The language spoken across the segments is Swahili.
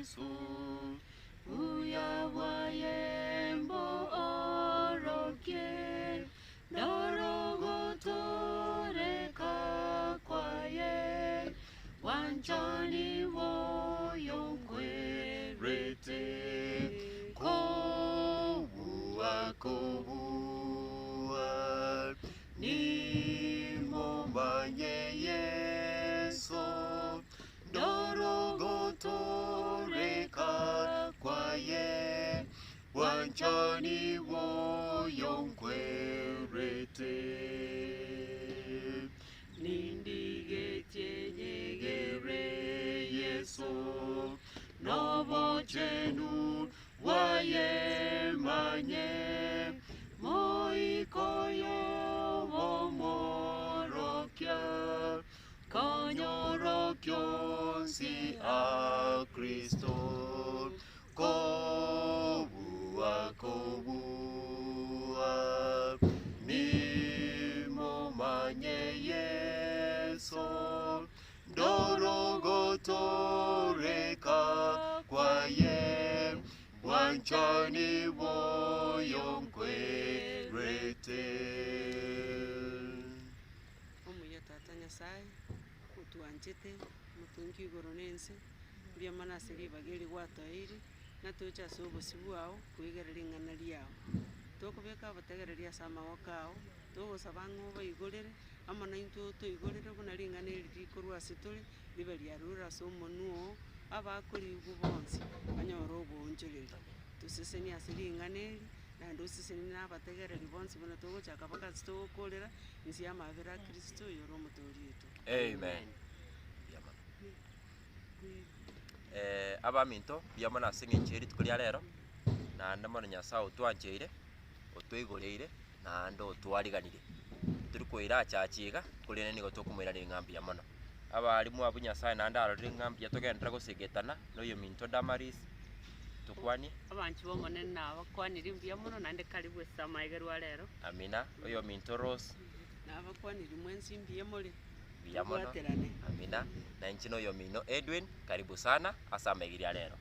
Yesu uyawayembo orokie dorogotoreka kwaye wanchani woyonkwerete kowua nimomanye Yesu dorogotoreka kwaye wanchani woyonkwerete nindigetyegyegere Yesu nobo chenu wayemanye moikoyo womorokya konyorokyosi a Kristo kowua nimomanye Yesu dorogotoreka kwaye wanchani woyonkwerete. Omuya tata Nyasaye utuanchete mutungi igoro nense bia manaseri bageri gwatairi natucha sobosi bwao kwigerera ing'ana riao tokubeka abategereria sama wakao togosaba ng'oba igorere amana into toigorere buna ring'ana eri rikorwa ase tore ribe riarura ase omonuo abakoriigwa bonsi banyora obonchoreri toseseni ase ring'ana eri naende oseseni nabategereri bonsi buna togochaka mpaka ase togokorera inse ya amabera a Kristo oyo ore omotori oito. Amen. Abaminto biamo nase eng'encheri tukoria rero naende mono Nyasaye otwancheire otweigoreire naende otwariganire turi koira achachiga korene nigo tokomoira ring'ambia mono abarimu abu Nyasaye naende arorire ng'ambia togendera gosegetana noyo minto Damaris tukwanie abanchi bomonene nabakwaniri mbia mono naende karibu ase amaegerwa rero. Amina oyo minto Rose nabakwaniri mwensi mbia mori bia mono. Amina na inchi noyo mino Edwin karibu sana asa amaegeria rero.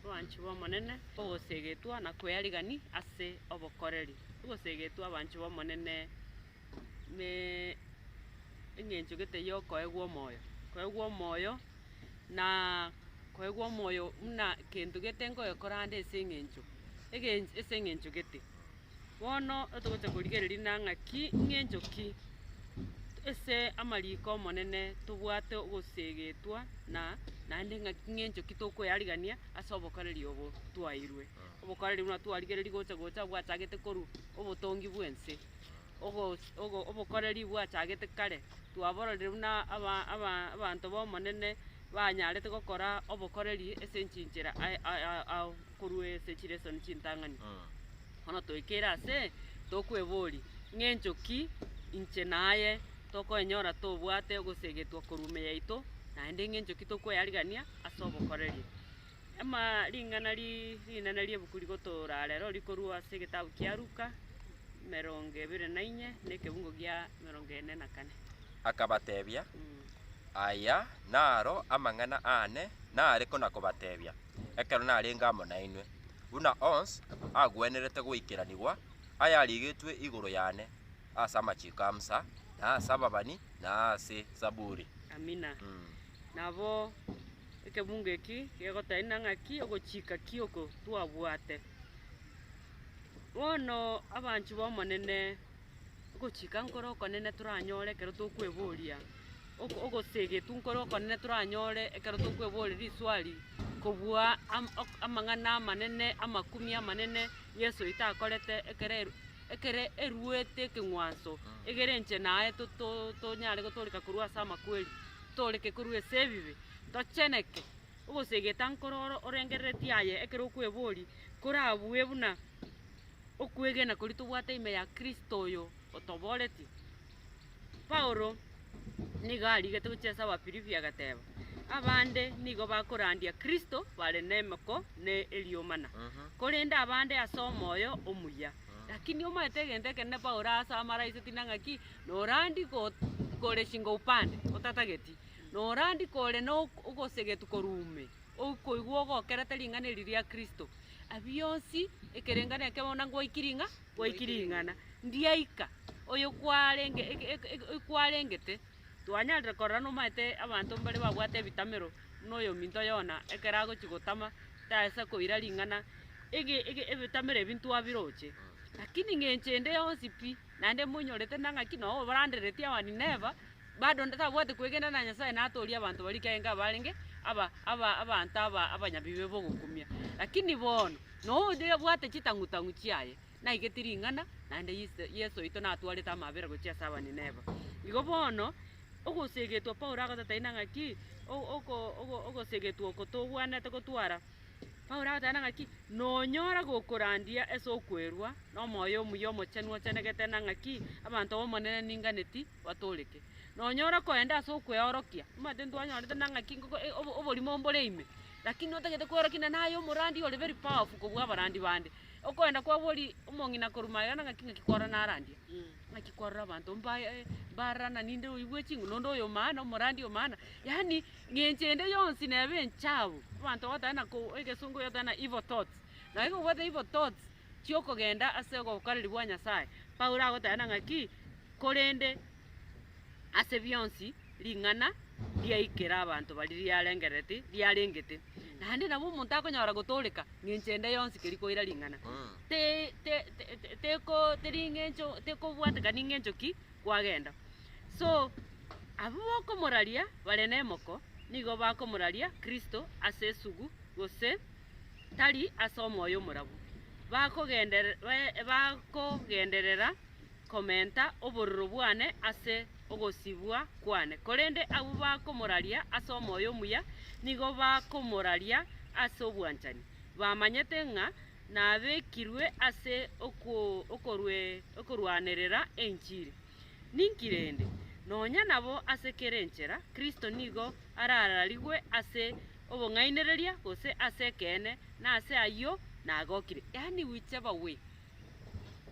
Abanchi bomonene ogosegetwa na kweyarigani ase obokoreri ogosegetwa abanchi bomonene me eng'encho gete yokoegwa omoyo na koegwa omoyo muna kento gete ngoekorande ase eng'encho gete bono otogocha korigereria nang'aki ng'encho ki ase amariko omonene tobwate ogosegetwa na naende ng'encho ki tokoyarigania ase obokoreri obo twairwe obokoreri buna twarigereria gocha bwachagete korwa obotongi bwense obokoreri bwachagete kare twabororire buna abanto bomonene banyarete gokora obokoreri ase enchinchera korwa ase chiresoni chintang'ani bono toikere ase tokwebori ng'encho ki inche naye tokoenyora tobwate ogosegetwa korwa ime yaito naende ng'encho ki tokoyarigania ase obokoreri ring'ana rinene ria ebuku rigotora rero rikorwa ase egetabu kia Luka 24 na ekebungo gia 44 akabatebia aya naro amang'ana ane nareko nakobatebia ekero narenga amo nainwe buna ons agwenerete goikeranigwa aya arigetwe igoro yane ase amachiko amsa na ase ababani na ase Zaburi. Amina. Nabo ekebungo eki gegotaina ng'aki ogochika kioko twabwate bono abanchi bomonene ogochika nkoro okonene toranyore ekero tokweboria ogosegetu nkoro okonene toranyore ekero tokweboria riswali kobua amang'ana amanene amakumi amanene Yesu itakorete ekere eruete ekeng'wanso egere enche naye tonyare gotoreka korwa ase amakweri toreke korwa ase ebibe tocheneke ogosegeta nkoro orengerereti aye ekero okwebori korabue buna okwegena kori tobwate ime ya Kristo oyo otoboreti. Paulo nigo arigete gochesa Abafilipi agateba abande nigo bakorandia Kristo bare nemeko ne eliomana korende abande ase omoyo omuya lakini omaete egente ekene Paulo ase amaraise tinang'aki norandi kore shingo upande otatageti norandi kore no ogosegetu korume okoigwa ogokerete ring'ana eri ria Kristo abionsi ekerengana ekebona gwaikiring'ana ndiaika oyo kwarengete twanyarire korora nomaete abanto mbare babwate ebitamero noyo minto yona ekera gochigotama taesa koira ring'ana ebitamero ebi ntwabiroche lakini ng'enchende yonsi pi nande monyorete nang'aki no baranderetie abanineva bado ndatabwate kwegenda na Nyasaye natoria abantu bari kenga barenge abantu abanyabibe bogokumia lakini bono no de bwate chitang'utang'u chiaye naigetiring'ana nande Yesu ito natwarete amabera gochia saba nineva igo bono ogosegetwa Paulo agatataina ng'aki ogosegetwa okotobwanete gotwara Paulo agatataina ng'aki nonyora gokorandia ase okwerwa nomoyo omuya omochenu ochenegete nang'aki abanto bomonene ninganeti batoreke nonyora koenda ase okweorokia omate ntwanyorete nang'aki oborimo mbore ime lakini otagete kworokia naye omorandi ore very powerful kobwa abarandi bande okoenda kwabori omong'ina korumaya ng'aki kwara narandia ng'aki kwarora abanto barana ninde oigwe chingu nondo oyo maana omorandi omana yani ng'enchende yonsi nebe enchabu abanto batana ko egesungu yotana evil thoughts na ego what evil thoughts chiokogenda ase ogokoreri bwa Nyasaye Paulo agotana ng'aki korende ase bionsi ring'ana riaikera abantu bari riarengete nande nabo omonto akonyora gotoreka ng'enchende yonsi keri koira ring'ana tekobwatekani ng'encho ki kwagenda so abo bokomoraria bare nemoko nigo bakomoraria Kristo ase esugu gose tari ase omoyo omorabu bakogenderera komenta obororo bwane ase ogosibwa kwane korende abo bakomoraria ase omoyo omuya nigo bakomoraria ase obwanchani bamanyete ng'a nabekirwe ase okorwanerera enchiri ninkirende nonya nabo ase kere enchera Kristo nigo arararigwe ase obong'ainereria gose ase kene na ase ayo nagokire yani whichever way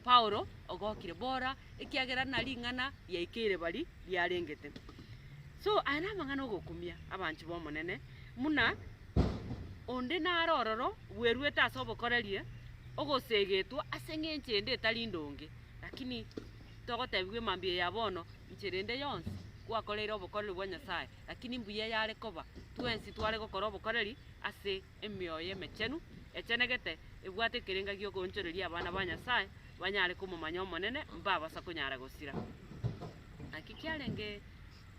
Paulo ogokire bora ekiagera na ring'ana yaikeire bari riarengete so ana mang'ana ogokumia abanchi bomonene muna onde narororo bwerwete ase obokorerie ogosegetwa ase ng'enchende etari ndonge lakini togotebigwa emambia ya bono ncherende yonsi gwakoreire obokoreri bwa Nyasaye lakini mbuya yare koba twensi tware gokora obokoreri ase emioyo emechenu echenegete ebwate ekerenga giogonchoreria abana ba Nyasaye banyare komomanya omonene mbabasa konyara gosira akikiarenge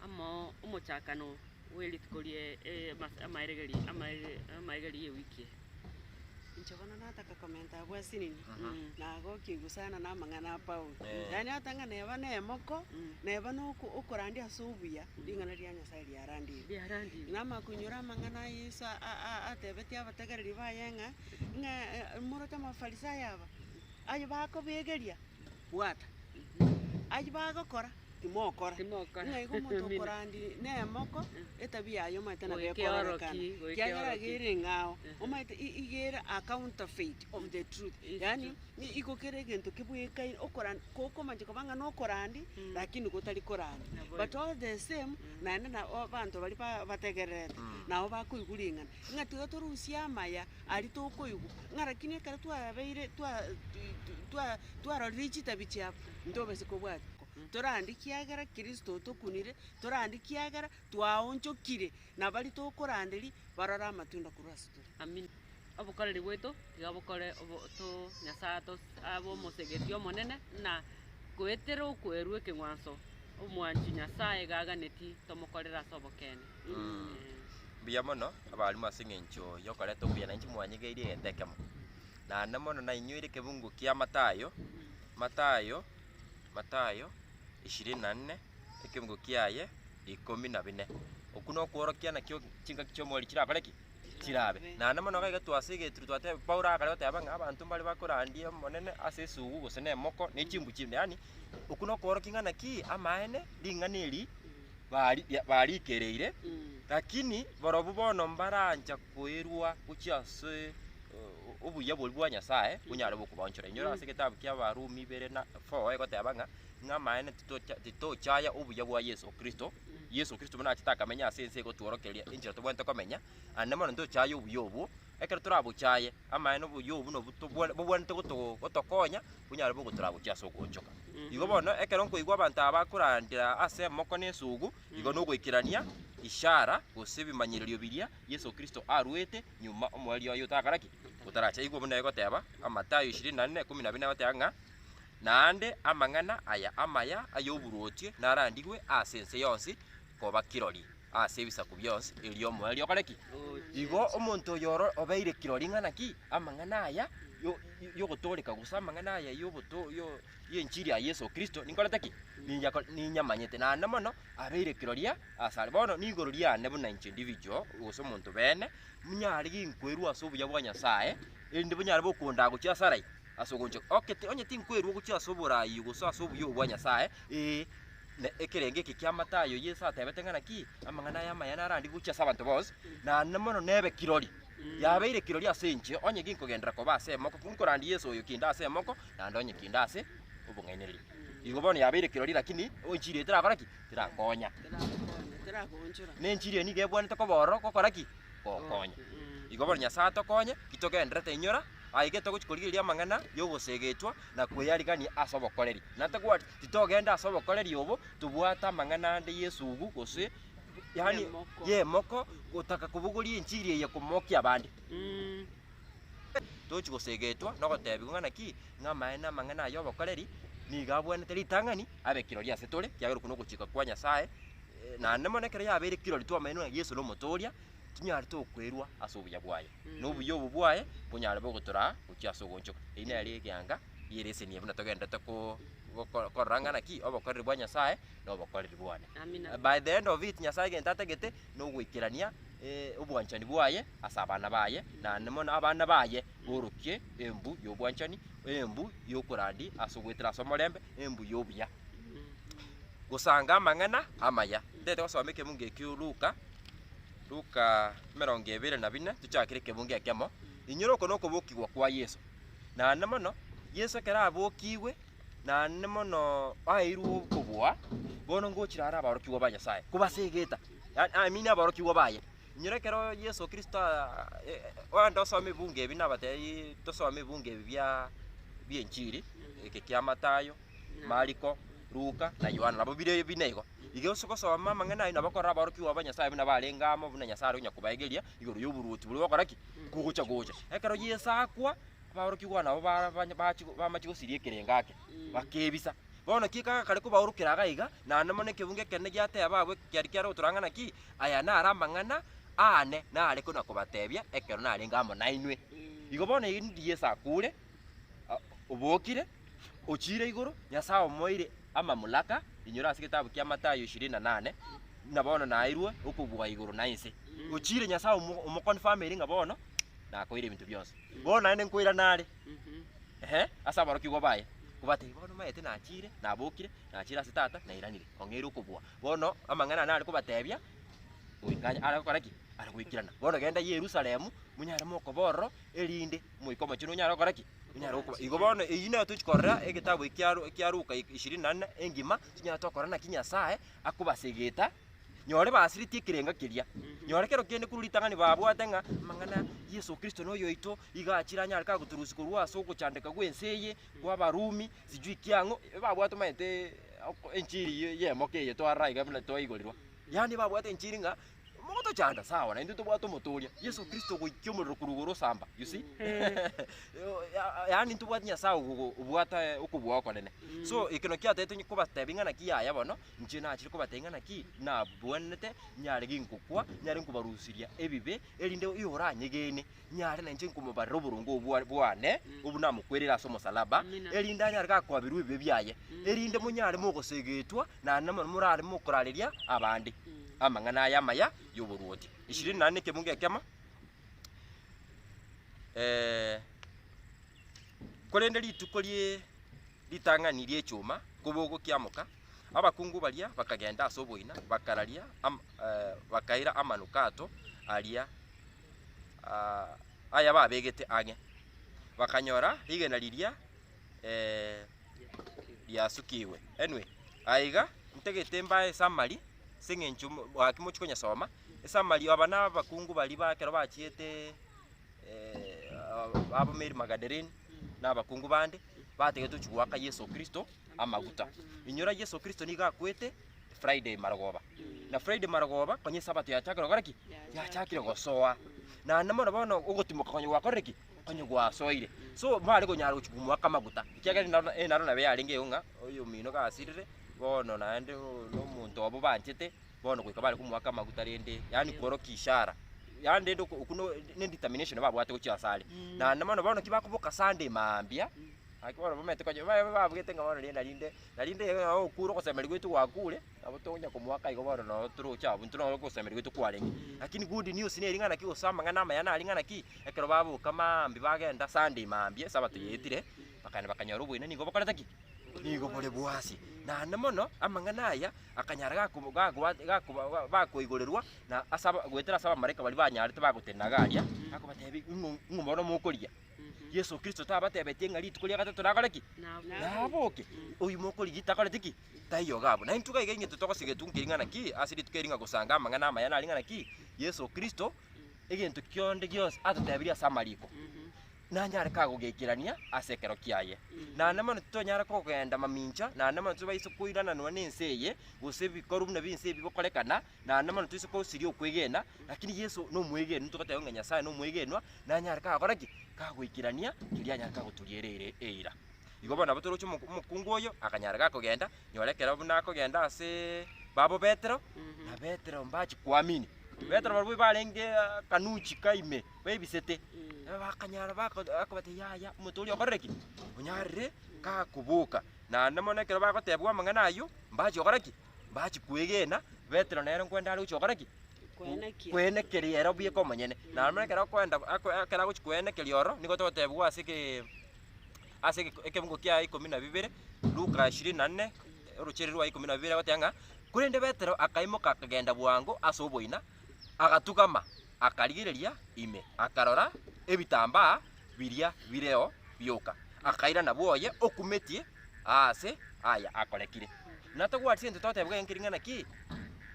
amo omochakano welitikorie amaegeri ewiki nchobana nataka komenta bwa sinini nago kigusana na mang'ana Paulo yani atanga neba nemoko neba no okorandia subuya ring'ana ria Nyasaye riarandi nama kunyura mang'ana Yesu atebetia abategereri bayenga ng'a moroka mafarisayo aba ayo bakobegeria bwata ayo bagokora timokora ng'aigo moto okorandi nemoko etabia yayo maite na bekorekana kiagera gere ng'ao omaite igere a counterfeit of the truth yani igokere gento kibwekaine okorandi kokomanche kobanga no korandi lakini gotari korandi but all the same nane na bantu bari bategererete nao bakoiguring'ana ng'atiga torusia amaya ari tokoigu ng'arakini kare twabeire twarorire chitabi chiabo ntobese kobwati torandi kiagera Kristo tokunire torandi kiagera twaonchokire na bari tokoranderi barora amatunda kurasituri amin obokoreri bwetu tigabokore to Nyasaye to abo mosegetio monene na kwetera okwerwe keng'wanso omwanchi Nyasaye gaganeti tomokorera sobokene buya mono abalimu ase eng'encho yokoreta obuya na inchi mwanyigeirie entekemo naende mono na inywire kebungu kia Matayo 24 ekebungu kiaye 14 okuno okworokia nakio chinga chiomori chirabareki chirabe naende mono gaiga twasigetire twate Paulo akare goteba ng'a abantu mbari bakorandia monene ase esugu gose na emoko na echimbu chinde yani okuno okworokia ng'a naki amaene ring'ana eri barikereire lakini borobu bono mbaranja koerwa gochia ase obuya bori bwa Nyasaye bunyare bokubonchora inyora ase gitabu kia Barumi 2:4 egoteba ng'a ng'amaene titochaya obuya bwa Yesu Kristo Yesu Kristo muna chitaka menya asense gotworokeria injira tubwente komenya ane mono ndo chayo buyobu ekero turabuchaye ama no buyobu no bubwente gotokonya bunyare bwo turabucha sogonjoka igo bono ekero nkoigwa abantu abakurandira ase moko nesugu igo no gwikirania ishara gosebimanyiririo biria Yesu Kristo arwete nyuma omwali oyo takaraki utaracha igwo buna egoteba Amatayo 24:12 batanga nande amang'ana aya amaya ayoburotie narandigwe asense yonsi koba kirori ase bisaku byonsi elio mwali okareki igo omonto yoro obeire kirori ng'ana ki amang'ana aya yo gotoleka gusa amang'ana aya yo yenchiri ya Yesu Kristo ninkorete ki ninyamanyete na mono abeire kiroria asale bono nigoro liane buna inche individual gusa omonto bene munyari ginkweru ase obuya bwa Nyasaye ende bunyari bokunda gukia sarai asogonjo okete onye tinkweru gukia soburayi gusa ase obuya bwa Nyasaye ne ekerenge kya Matayo Yesu atebete ng'ana ki amang'ana ya maya narandi gukia sabantu bose na mono nebe kirori yabeire kirori ase inche onye ginkogendera koba ase moko kunkorandi Yesu oyo kinda ase moko na ndonye kinda ase obung'ainereri igo bono yabeire kirori lakini onchiri etirakoraki tirakonya tiragonjora nenchiri ni gebwanete koboro gokoraki gokonya igo bono Nyasaye tokonye kitogenderete inyora aige togochikorigeria amang'ana yogosegetwa na kweyarigania ase obokoreri natagwa titogenda ase obokoreri obo tubwata amang'ana ande Yesu ugu gose yani ye moko gotaka kubugoria enchiri eye kumokia abandi tochi gosegetwa nogotebigwa ng'ana ki ng'amaena amang'ana ayo obokoreri nigabwanete ritang'ani abe kirori ase tore kiagero kuno gochika kwa Nyasaye na nemonekere yabeire kirori twamaino Yesu no motoria tunyari tokwerwa ase obuya bwaye n'obuya obu bwaye bunyare bogotora gokia ase ogonchoka ine yari eganga yerese niye buna togendete korang'ana ki obokoreri bwa Nyasaye na obokoreri bwane by the end of it Nyasaye gentategete no gwikirania obwanchani bwaye ase abana baye na nemono abana baye borokie embu yobwanchani embu yokorandi ase gwetera ase omorembe embu yobuya gusanga amang'ana amaya ndete gosoma ekebunge ekio Luka 24 tuchakire ekebunge ekemo inyoro oko nokobokigwa kwa Yesu na mono Yesu ekero abokiwe na mono airwo okobwa bono ngochirara abarokigwa ba Nyasaye kubasegeta amini abarokigwa baye nyirekero Yesu Kristo wanda osome bunge ebi nabatei tosome bunge bya byenchiri eke kya Matayo Mariko Luka na Yohana nabo bire binego ige osokosoma amang'ana aino bakora abarokiwa ba Nyasaye buna barengamo buna Nyasaye onya kubaegeria igoro yoburuti buri bakoraki kugucha gocha ekero Yesu akwa abarokiwa nabo bamachi gosiria ekerengake bakebisa bono kika kare ko baurukira gaiga na namone kebunge kene gyateba abwe kyari kyaro turang'ana ki aya nara amang'ana ane na ariko nakobatebia ekero narengamo nainwe igo bono indi Yesu akure obokire ochire igoro Nyasaye omoire amamulaka inyora ase gitabu kya Matayo 28 na bono nairwe okubwa igoro nainse ochire Nyasaye omoconfirm eringa bono nakoire ebintu byose bono ane nkoira nare asa barokigwa baye kubate bono maete nachire nabokire nachira ase tata nairanire ong'ere okobwa bono amang'ana nare kobatebia gwikanya ara gokoraki ara gwikirana bono genda Yerusalemu munyare mokoborro erinde moikomo chino nyare gokoraki munyare okuba igo bono eyine tuchikorera egitabu ekya Luka 24 engima tunyare tokorana ki Nyasaye akobasegeta nyore basiritie kirenga kiria nyore kero kende kururitang'ani babwate ng'a mang'ana Yesu Kristo noyo ito igachira nyare kaguturusi korwa ase ogochandeka gwenseye kwa Barumi sijui kiang'o babwate maete enchiri yemoke eye twaraiga buna twaigorerwa yani babwate enchiri ng'a moto chanda sawa na ndio bwato motoria Yesu Kristo goikio muriro kurugoro samba you see yani ntubwati Nyasaye ubwata okubwa konene so ikino kiatete kubatebing'ana kiyaya bono nche nachire kubateng'ana ki na bwenete nyare ginkukwa nyare nkubarusiria ebibe erinde yoranyegene nyare na nche nkumobarira oburungu bwane obuna mukwerera ase omosalaba erinde nyare gakwabirwa ebibe byaye erinde munyare mogosegetwa na namwe murare mokorareria abandi amang'ana aya maya yoboruoti 24 kebunge kema korende rituko ritang'ani rie chuma kubogo kiamuka abakungu baria bakagenda ase oboina bakararia bakaira amanukato aria aya babegete ang'e bakanyora rigena riria riasukiwe anyway aiga ntegete mbae samari sing'encho wakimuchi kunyasoma esamari abana bakungu bali bakero bachiete abo Mary Magdalene n'abakungu bande bategete chugwaka Yesu Kristo amaguta inyora Yesu Kristo niga kwete Friday maragoba na Friday maragoba konye sabato ya chakiro goreki ya chakiro gosoa na namona bono ugotimoka konye gwakoreki konye gwasoire so mari gonyara guchugumwa kamaguta ikiagari naro na be aringe unga uyu mino gasirire bono naende no muntu obo banchete bono kwika bari kumwaka maguta rende yani koroki ishara yande ndo kuno ne determination babwate guchira sale na namona bono kibakubuka Sunday mambia akibona bomete kwa babwete ngabona rinde okuro kosemeri gwitu wakule abo tonya kumwaka igo bono no turu cha buntu no kosemeri gwitu kwarengi lakini good news ne ringana ki osama ngana mayana ringana ki ekero babu kama ambi bagenda Sunday mambia sabato yetire bakanyora ubwine nigo bakoreta ki nigo bole bwasi na namono amangana aya akanyara bakuigurerwa na asaba gwetera saba mareka bali banyarite bagutenagaria akubatebi ngumbono mukoria Yesu Kristo tabatebetie ngari tukoria gatatu nakoreki naboke uyu mukori gitakorete ki tayo gabo na intuka igenge tutokosige tunkiringana ki asiri tukeringa gusanga amangana amayana aringana ki Yesu Kristo egento kionde gyose atutebiria samariko nanyare kagugikirania asekero kiaye na namano tutonyara kugenda maminja na namano tubaise kuirana no nenseye gusebi korumna binsebi bokorekana na namano tuise ko sirio kwigena lakini Yesu no mwege ntukatayo nganya sa no mwegenwa nanyare kakoraki kagwikirania kiria nyara kagutulierere eira igoba nabo turucho mukungu oyo akanyara gakugenda nyorekera buna kugenda ase babo Petero na Petero mbachi kuamini Petero barwe barenge kanuchi kaime babisete bakanyara bakobate yaya mutuli okoreki unyarire kakubuka na namonekero bakotebwa mangana ayo mbachi okoreki mbachi kwegena Petero nero kwenda ari uchokoreki kwenekeria ero bieko manyene na namonekero kwenda akera guchikwenekeria oro nigo totebwa asike ekebungo kia 12 Luka 24 urucheri rwa 12 gotenga kurende Petero akaimoka akagenda bwango asoboina agatukama akarigireria ime akarora ebitamba biria bireo byoka akaira nabwoye okumetie ase aya akorekire natagwatse nto totebwe nkiringana ki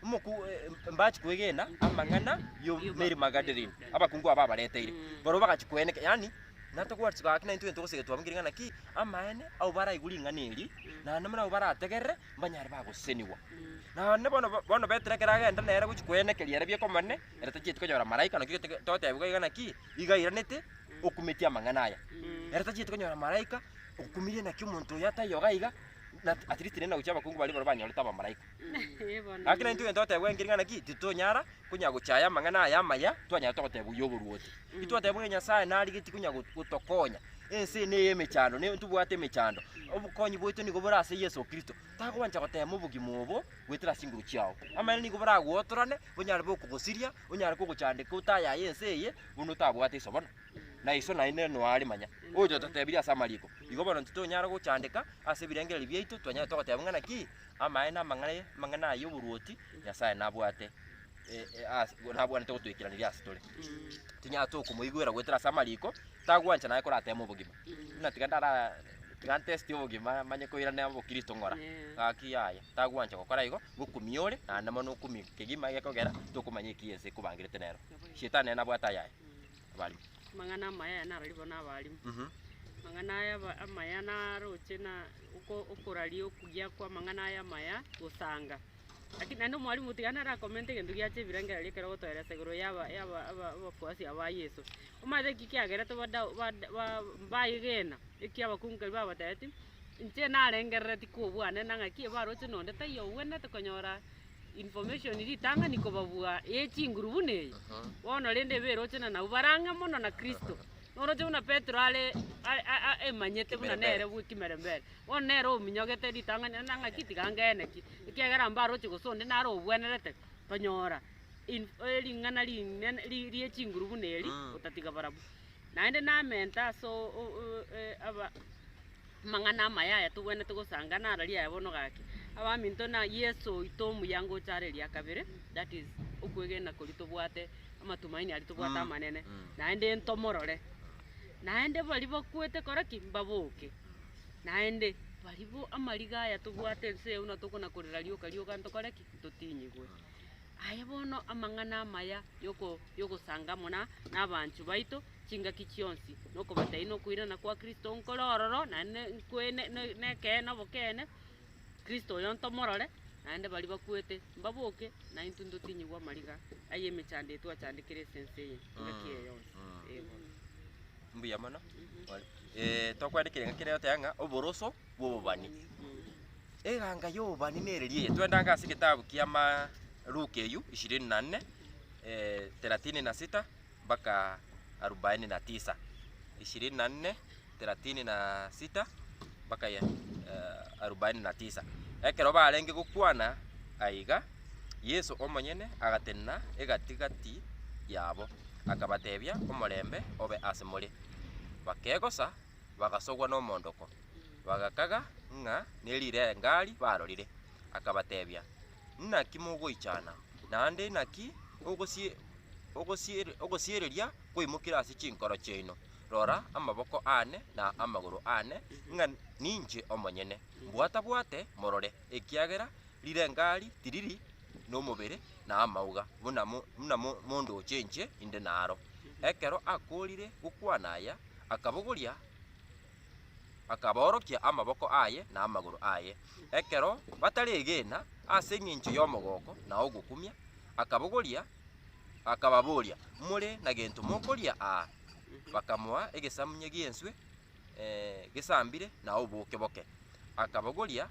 umuku mbachi kwegena amangana yo Mary Magdalene abakungu aba bareteire baro bagachikweneke yani natagwatse gakina into ntogose twabwiringana ki amaene au baraiguringaneri na namana barategerere mbanyari baguseniwa na bono beterekera agenda nere guchikwenekeria ere biekomane ere tachiete konyora malaika no kigete totebwa igana ki igairanete okumetia amangana aya ere tachiete konyora malaika okumirie na kimuntu yatayo gaiga na at least nena uchaba kungu bali baro banyora taba malaika akina into totebwa ngiringana ki titonyara kunya guchaya amangana aya maya twanya totebwa yoburuoti itotebwa Nyasaye nari giti kunya gutokonya ense ne yemechando ne ntubwate mechando obukonyi bwitu nigo burase Yesu Kristo tagwancha gotema obugimubo gwetera singuru chiao amene nigo buragwotorane bunyare bokugusiria unyare kuguchandika utaya yense ye bunu tabwate isobona na iso na ine no ari manya ojo totebiria samariko igo bono ntitonyara guchandika ase birengeri byaitu twanya togoteba ngana ki amaena mangana ayo buruoti Nyasaye nabwate nabwane togotwikiraniria asitore tinya tukumuigwira gwetera samariko tagwancha naye kuratema obugima natigandara tigantesti obugima manye koirana abo Kristo ngora gaki yaya tagwancha gokora igo gukumiore na namo no kumi kigima gekogera tukumanye kiyense kubangirete nero shetani nabwata yaya bali mangana maya na ralibo na bali mangana ya maya na roche na ukorario kugia kwa mangana ya maya gusanga lakini nando mwalimu tigana ra comment gendu giache biranga rekera gotoera seguro yaba abafuasi aba Yesu umaze kikiagera to baigena ikiaba kunga baba tati nche na rengerere tikubwana nanga ki baroche nonde tayo wena tukonyora information iri tanga niko babua chinguru ne wono rende beroche na ubaranga mono na Kristo noroche una Petro ale emanyete buna nere bukimere mbere won nero minyogete ritanga nanga kitigangene kiagera mbaroche gusonde naro bwenerete tonyora lingana rie chinguru buneri utatiga barabu naende na menta so aba mangana mayaya tubwene tugusanga nararia yabono gaki aba minto na Yesu itomu yango chareria kabere that is ukwegena kuri tubwate amatumaini ari tubwata manene naende ntomorore naende bali bakwete koraki mbabuke naende baribo amarigaya tubwate nse una tukona kurira rioka ntokoreki tutinyigwe aya bono amang'ana amaya yoko sangamo n'abantu baito chingaki chionsi noko batai no kwirana kwa Kristo nkorororo na nekena bokene Kristo yonto morore naende bari bakwete mbaboke na into ndotinyigwa mariga ayeme chande twachandikire senseye ngakiye yonse ego mbuya mono tokwandikire ngakire otanga oboroso bwobani eganga yobani nererie twendanga ase kitabu kia Luke 24 36 mpaka 49 24 36 mpaka 49 ekero barenge gukwana aiga Yesu omonyene agatenna egatigati yabo akabatebia omorembe obe asemore bakegosa bagasogwa n'omondoko bagakaga nga nerire ngari barorire akabatebia naki mugoichana nande naki ogosiereria kwimukira ase chinkoro chino rora amaboko ane na amaguru ane nga ninje omonyene bwate morore ekiagera rire ngari tiriri n'omubere na amauga buna mundu ochenje inde naro ekero akurire gukwanaya akabogoria akaborokia amaboko aye na amaguru aye ekero bataregena ase ng'incho y'omogoko na ogukumia akabogoria akababoria mure na gento mokoria bakamwa egesamunye gienswe gesambire na obuke boke akabogoria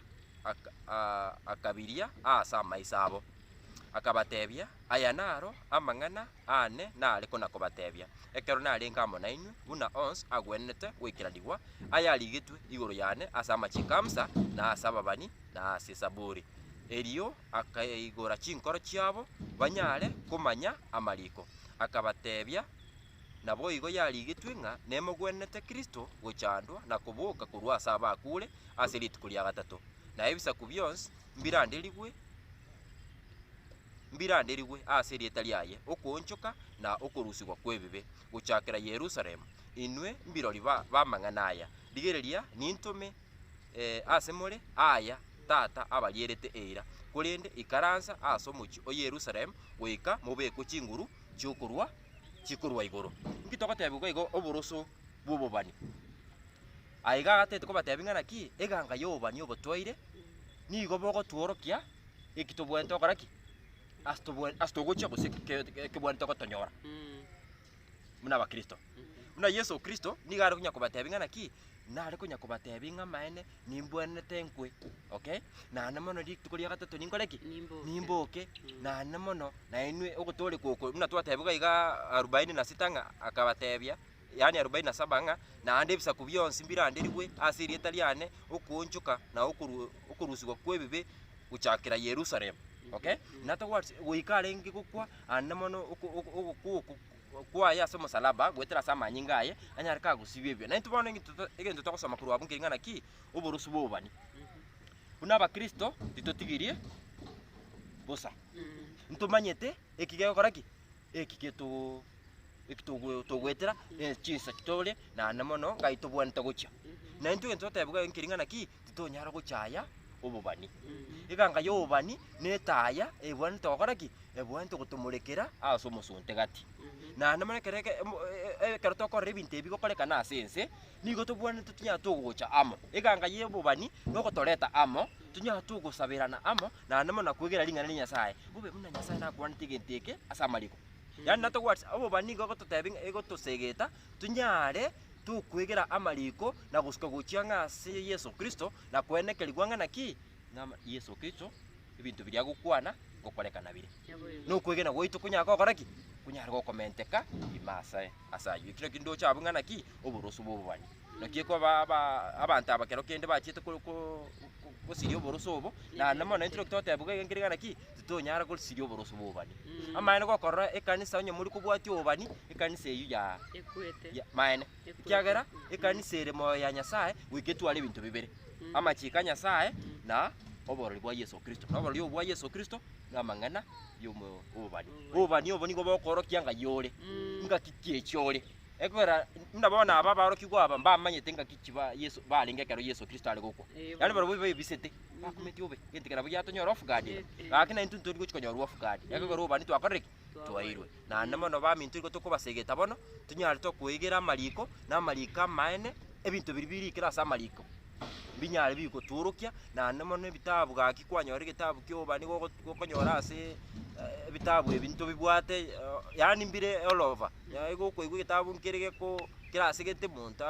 akabiria asa maisabo akabatebia aya naro amang'ana ane nare kona kobatebia ekero nare ngamo nainwe buna ons agwenete gwikiranigwa aya ligitwe iguru yane asa machikamsa na asa babani na ase saburi erio akaigora chinkoro chiabo banyare kumanya amariko akabatebia nabo igo yaligitwe nga nemogwenete Kristo gochandwa na kubuka kurwa asa bakure ase rituko ria gatatu na ebisa kubyonsi mbirandirigwe ase rieta riaye okonchoka na okorusigwa kwebibe guchakira Yerusalemu inwe mbirori bamang'ana aya rigereria nintume ase more aya tata abarierete eira kurinde ikaransa ase omochi o Yerusalemu goika mobeko chinguru chikurwa igoro nkitogotebigwa igo oboroso bwobobani aiga gatete kobatebi ng'ana ki eganga yobani obotwaire nigo bogotworokia ekitobwente okoraki asitogocha gose kebwente gotonyora muna bakristo muna Yesu Kristo nigare kunya kobatebi ng'ana ki nare kunya kobatebi ng'a maene nimbwenete nkwe okay na namono rituko ria gatatu ninkoreki nimboke na namono na inwe ogotore koko muna twatebiga iga 46 ng'a akabatebia yani 47 ng'a na ande bisa kubyonsi mbirandirigwe ase rieta riane okonchuka na okurusigwa kwebibe guchakira Yerusalemu okay nata goikare ngi gukwa anamono kwa ya somo salaba gwetera sama nyingaye anyarika gusibibyo na ntubona egento tokosoma kurwa bunkingana ki oborusu bobani una bakristo titotigirie bosa ntumanyete ekigego koraki ekiketo ekitogwetera chisa kitole na namono gaito bwanta gocha na ntu ento tabuga nkingana ki titonyara gochaya obobani iganga yobani netaya ebwanta okoraki ebwanta gutumurekera aso musunte gati na namanekereke ekero tokora ebintu ebi gokoreka na asense nigo tobwane tunya tugocha amo iganga yebobani nogotoreta amo tunya tugusabirana amo na namona kwegera ringana ni Nyasaye bube muna Nyasaye na kwante genteke asamariko yani natogwatsa obobani gogototebi egotosegeta tunyare tukwegera amariko na gusika guchianga ase Yesu Kristo na kwenekerigwa ng'ana ki na Yesu Kristo ebintu biria gukwana gokoreka na bire no kwegena goito kunyaka okoraki kunyara gokomenteka imasa asayo ikiro kindo chabo ng'ana ki oboroso bobani nakieko abantu abakero kende bachite gosiria oboroso obo na namona intro totebuga ng'ana ki tutonyara gosiria oboroso bobani amaene gokorora ekanisa onye muri kubwati obani ekanisa eyu ya maene kiagera ekanisa ere moyo ya Nyasaye wiketwara ebintu bibere amachika Nyasaye na oborori bwa Yesu Kristo na oborori bwa Yesu Kristo na mang'ana yomo obani obo nigo bokorokia nga yore nga kikiechore ekwera mna bona aba baroki kwa aba mbamanyete ngakichiba Yesu balinge kero Yesu Kristo ali gukwa yani baro bibe bisete bakometi obe yentikera buya tonyora off guard gakina intu nturi guchikonyora off guard yakagoro bani twakoreki twairwe na namono bamintu iko tukubasegeta bono tunyari tokwigira mariko na marika maene ebintu biribiri kira sa mariko binyari biko turukia na namono ebitabu gaki kwanyora gitabu kyo bani gokonyora ase ebitabu ebintu bibwate yani mbire all over yago kwigwa gitabu nkirige ko kirasegete muntu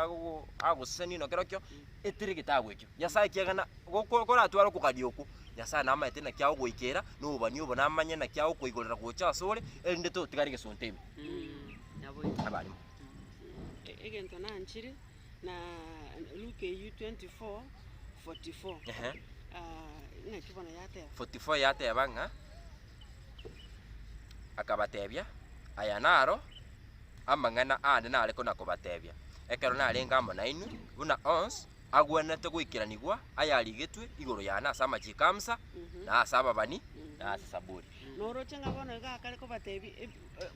aguseni no kerokyo etiri gitabu ekyo yasaye kiagana gokora atwara kukadioku yasaye nama etena kyao goikera no bani obo namanye na kyao koigorera gocha sore ende to tigarige sontemi nabo abali egento nanchiri na Luke 24:44 ngakibona yate 44 yate banga akabatebya ayanaro amang'ana ane nare kona kubatebya ekero narenga mo nainu buna ons agwenete gwikiranigwa ayarigetwe igoro yana asama chikamsa na asaba bani na asaburi noroche ngabona gakare ko batebi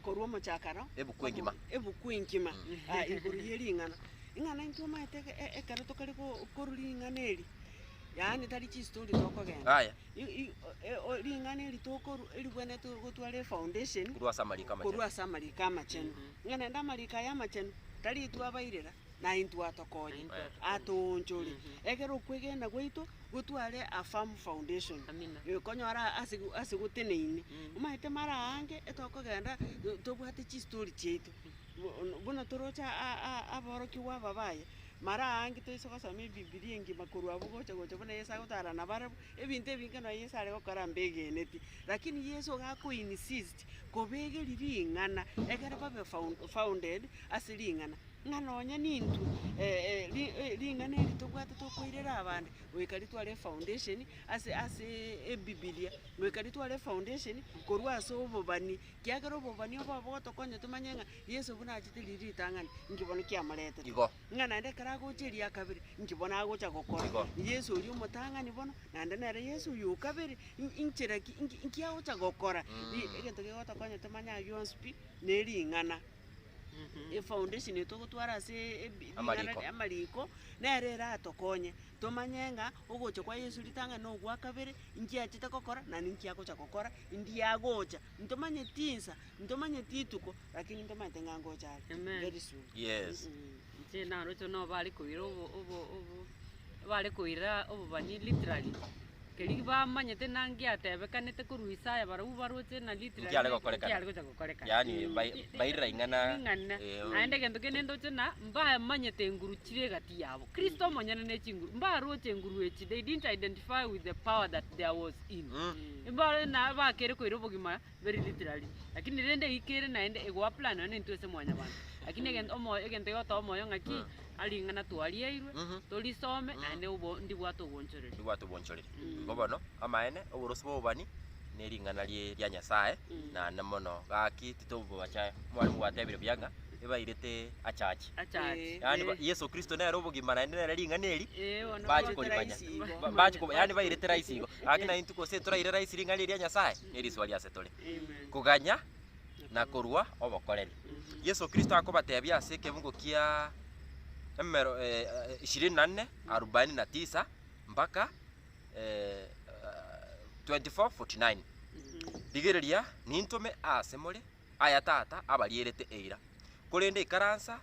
korwo mochakaro ebukwengima igoro yeringana ingana intuma eteke ekero tokari ko koruringana yani tari chi story tokogenda aya ringana eri tokoru eri bwene to gotware foundation kurwa samari kama chenu ngana nda marika ya machenu tari twabairera na intu atokonye atonjori ekero kwegenda gwitu gutware a farm foundation konyora asiguteneine umaite mara ange etokogenda tobwate chi story chetu buna torocha aboroki wa babaye mara angi toisoka sami bibilia ngi makuru abugocha gocha buna Yesu agutara na bara ebintu ebinge no Yesu ari gokora mbege neti lakini Yesu gako insist kobege liringana egara babe founded asiringana nganonya nintu ringana litobwata tokoirera abandi wekari twale foundation ase bibilia wekari twale foundation korwa so bobani kyagero bobani obo tokonye tumanyenga Yesu buna achitiri tangani ngibona kyamarete ngana ndekara gocheria kabiri ngibona agocha gokora Yesu uri umutangani bono nande nere Yesu yu kabiri inchira nkiagocha gokora egento gegotokonye tumanya yonspi neringana foundation etogotwara se amariko nerera atokonye tomanyenga ogoche kwa Yesu litanga no gwa kabere nkiachita kokora na ninkiagocha kokora ndiagocha ntomanye tinsa ntomanye tituko lakini ntomanye tengangocha very soon yes na rocho no bali kuira obo bali kuira obo bani literally keri bamanyete nangiatebekanete kuru Isaya baru baroche na literally kyale gokoreka yani bairira ingana aende gento kenendo chena mba manyete nguru chire gati yabo Kristo monyana ne chinguru mba roche nguru echi they didn't identify with the power that there was in mba na ba kere koiro bogima very literally lakini rende ikere naende egwa plan ne ntwese mwanya bana lakini egento yoto moyo ngaki alingana twaliairwe tolisome naende ubo ndibwato gonchorere gobono amaene oborosbo bani neringana lya Nyasaye na namono gaki titobo bacha mwalimu watebire byanga ebairete achachi yani Yesu Kristo nero bogima naende nero ringaneri bachi kolimanya bachi ko yani bairete raisigo akina intuko se tora ire raisi ringana lya Nyasaye neri swali asetole kuganya na korwa obokoreri Yesu Kristo akobatebya ase kebungo kia Numero 24:49 mpaka 24:49 digereria nintume asemole aya tata abalierete eira kurende ikaransa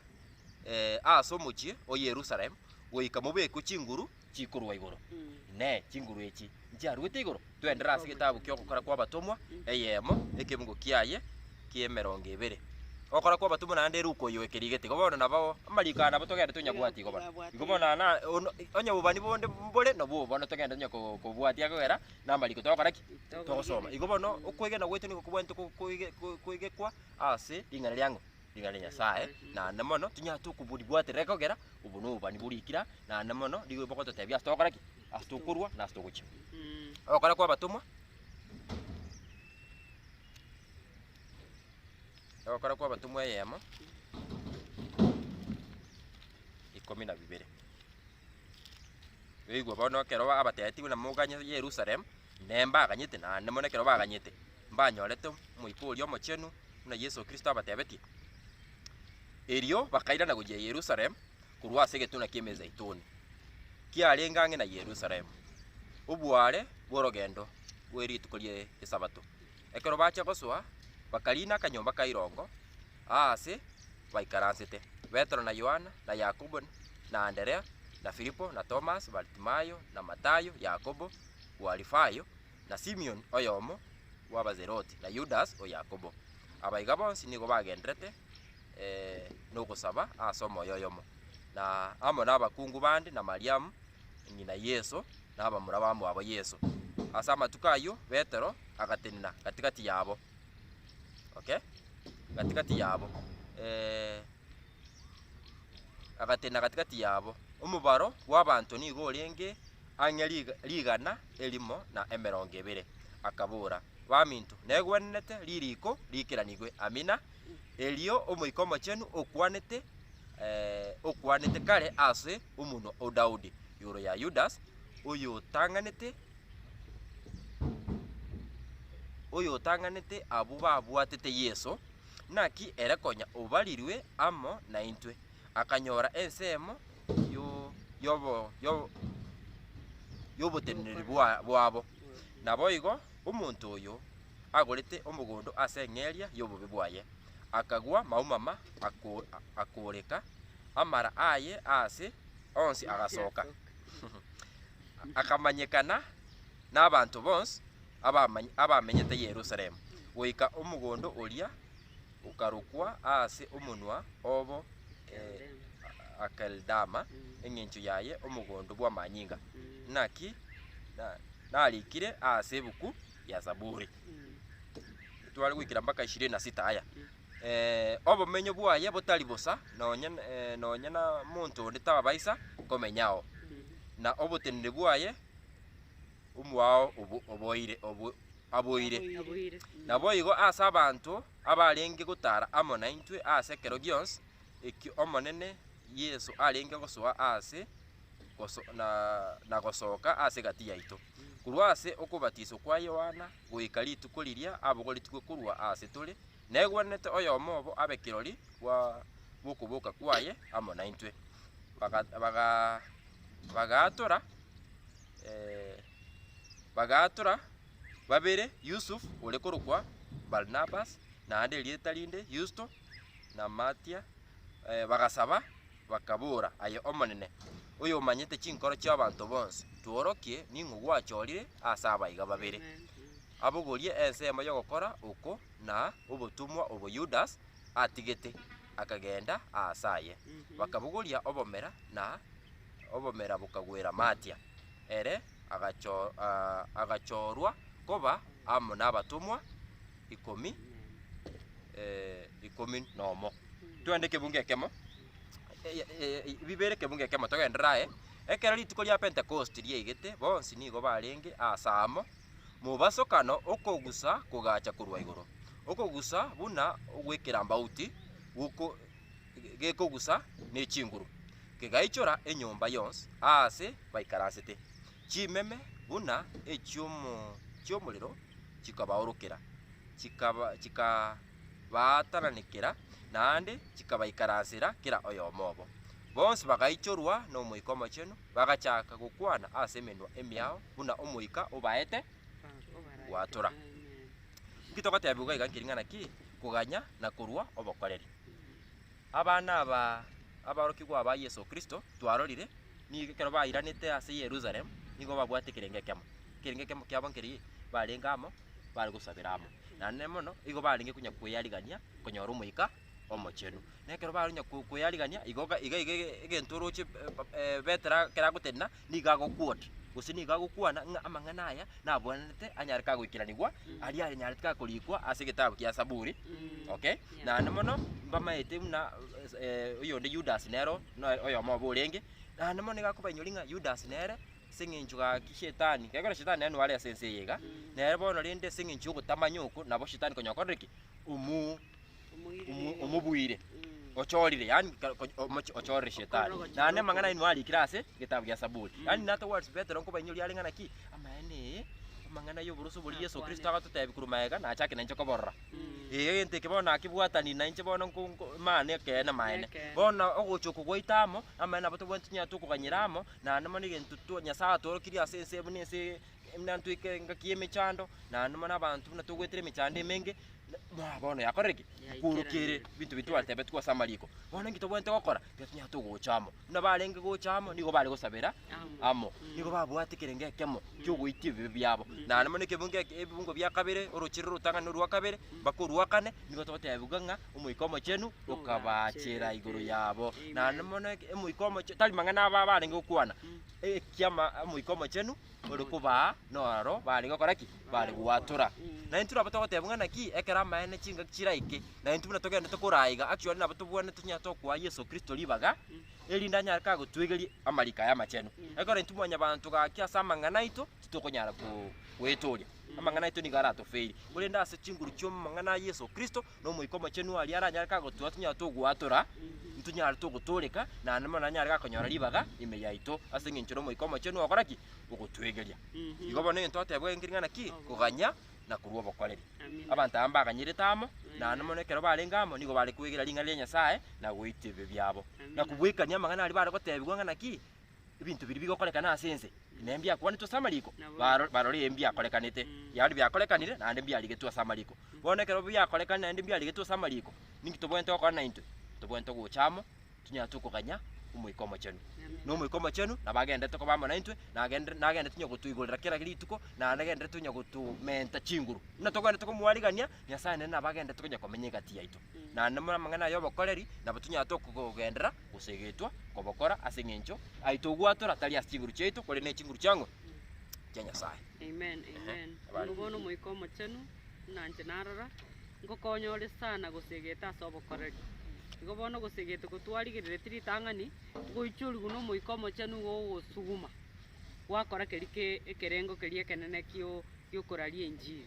asomuchie o Yerusalem goika mubeko chinguru chikurwa igoro ne chinguru echi nchiarwete igoro twendera ase gitabu kyo gukora kwa batomwa eyemo ekebungo kiaye kie 20 okora kwa batumuna nande ruko yo ekerigete gobona nabo amarika nabo togende tunyabwati gobona na onya bubani bonde mbole no bubona togende nyako kubwati akogera na amariko tokora ki togosoma igobono okwege na gwete niko kubwente kwege kwa ase ingana lyango ingana Nyasaye na namono tunyatu kubudi bwate rekogera ubuno bani burikira na namono digo bokoto tebya tokora ki astokurwa na astogucha okora kwa batumwa okora kwa batumwa yemo 12 weigwa bono kero abateti na muganya Yerusalem nemba ganyete na nemone kero baganyete mbanyorete muikulio mochenu na Yesu Kristo abatebeti erio bakairana gujia Yerusalem kurwa ase egetuna kia Emezeituni kiarenga ang'e na Yerusalem obware bworogendo bwa erituko ria esabato ekero bacha gosoa bakarina akanyomba ka irongo ase baikaransete Petero na Yohana na Yakobo na Anderea na Filipo na Thomas Bartimayo na Matayo Yakobo Walifayo na Simeon oyomo w'Abazeroti na Judas o Yakobo abaiga bonsi nigo bagenderete nogosaba ase omoyo oyomo na amo n'abakungu bande na Mariamu ng'ina Yesu na abamura bamwabo Yesu ase amatuko ayo Petero agatenena katikati yabo okay katikati yabo agatena katikati yabo omubaro w'abantu nigo orenge ang'e rigana elimo na emerongo ebere akabura baminto negwenete ririko rikiranigwe amina elio omoiko omochenu okwanete kare ase omuno o Daudi yoro ya Judas oyo otanganete abo babwatete Yesu naki erekonya obarirwe amo na intwe akanyora ensemo yoboteneri bwabo nabo igo omonto oyo agorete omogondo ase eng'eria y'obobe bwaye akagwa maumama akoreka amara aye ase onsi agasoka akamanyekana n'abantu bonsi abamenyete Yerusalemu goika omogondo oria ukarukwa ase omunwa obo Akeldama eng'encho yaye omogondo bwa manyinga naki narikire ase ebuku ya Zaburi twari gwikira mpaka 26 aya obomenyo bwaye botari bosa nonya na muntu onde tababaisa komenyao na obotenere bwaye omwao aboire nabo igo ase abantu abarenge gotara amo na intwe ase ekero gionsi eki omonene Yesu arenge gosoa ase na gosoka ase gati yaito kurwa ase okobatiso kwa Yohana goika rituko riria abogoritiwe kurwa ase tore negwenete oyomo obo abe kirori bwa bokuboka kwaye amo na intwe bagatora babere Yusuf ore korokwa Barnabas na ande rieta rinde Yusto na Matia bagasaba bakabura aye omonene oyo manyete chinkoro cy'abantu bonse tuorokie ningu gwachorire ase abaiga babere abogorie ensemo yo gokora uko na obotumwa obo Judas atigete akagenda asaye bakabugoria obomera bukagwera Matia ere agachorwa koba amo n'abatumwa 10 nomo twende kebunge kemo bibere kebunge kemo togenderae ekero rituko ria Pentecost riaigete bonsi nigo barenge asamo mubasokano okogusa kugacha kurwa igoro okogusa buna ogwekera mbauti guko gekogusa ne chinguru kegaichora enyomba yonsi ase baikarasete chimeme buna echiomuliro chikabaorokera chikabataranekera nande chikabaikaransira kira oyomobo bonsi bagaichorwa n'omoika omochenu bagachaka gokwana ase emenwa emiao buna omoika obaete gwatora kitogotebwa iga nkiring'ana ki kuganya na kurwa obokoreri abana abarokigwa aba Yesu Kristo twarorire ni kero bairanete ase Yerusalemu nigo babwate kirenge kemo kiabo nkeri barengamo bari gusabiramo nane mono igo baringe kunya kweyarigania kunyora omoika omochenu nekero barunya kweyarigania igoga egentoroche betera keragotenna nigagokwota gusi nigagokwana amang'ana aya nabwanete anyareka gwikiranigwa ari anyareka kurikwa ase gitabu kia Zaburi okay nane mono bamaete muna oyonde Judas nero oyomo borenge nane mono gakubanyoringa Judas nere sing'inchu ga kishetani kegora shetani anu wale sense yega nere bono rinde sing'inchu gutamanyuko nabo shetani konyokoreki umubuire ochorire yani ochorire shetani nane mang'ana inu ali kirase gitabu ya Zaburi yani nato words better onko banyuri ali ng'ana ki amane mang'ana yo buruso buri Yesu Kristo agatutebi kurumaega na achake na nchoko borra ente kibona akibwatani na inche bono mane kena maene Eke. bona ogochoko goitamo amana bato bwantinya tukuganyiramo na namani gentu tu nyasaye torokiri asense bunese mnantu ikenga kiemechando na namana abantu na tugwetire mechando emenge bono yakoreki Ya, kurukire ikerane. bintu bitwara tebe twa samariko bona ngito bwente gokora gatinya tugochamo na barenge gochamo nigo bari gosabera amo nigo babwate kirenge kemo cyugwiti byabo na namane kebunge ebungo bya kabere uruchiro rutanga n'urwa kabere bakurwa kane nigo totebuganga umuikomo chenu ukabachira iguru yabo na namane umuikomo tali mangana barenge gukwana ekyama umuikomo chenu urukuba noro bari gokoraki bari gwatura na intura abatogotebunga naki ekera maene chinga chiraike na intuma togenda tukuraiga actually na batubwana tunya tokwa Yesu Kristo libaga elinda nyarka gutwegeri amarika ya macheno ekora intuma nyabantu gakia samangana ito tutokonyara kwetoria amangana ito ni garato fail bulenda ase chinguru cyo mangana Yesu Kristo no muikomo chenu ali aranyarka gutwa tunya tugwatura ntunyara tuguturika na namana nyarka konyora libaga ime yaito ase nginchiro muikomo chenu akoraki ugutwegeria igobone ntote bwengiringana ki kuganya na kuruwa bokoreri abantu ambaganyirĩtamo na namonekero barengamo nigo bari kwegera linga lya Nyasaye na gwitebe byabo na kubwikania mangana ali bari gotebigwa ngana ki ibintu biri bigokorekana asense nembia kwani to samariko barori embia korekanite yari byakorekanire na ndembia ali getwa samariko bonekero byakorekana na ndembia ali getwa samariko ningito bwente okona into to bwente guchamo tunya tukuganya umuikomo chenu no muikomo chenu na bagende to kobamo na intwe na agende tunyo gutuigurira kira girituko na agende tunyo gutumenta chinguru na togende to kumwarigania Nyasaye na bagende tukonya komenyeka ti yaito na namara mangana yo bokoreri na batunya to kugendera gusegetwa kobokora asengencho aito gwatora tali asinguru cheito kole ne chinguru chango kya Nyasaye. Amen. Ngobono muikomo chenu nanje narora ngokonyore sana gusegeta sobokoreri igo bono gusegete gutwarigirire tiritang'ani goichurigu no muikomo chenu gogosuguma gwakora kerike ekerengo kerie kenene giokuraria injiri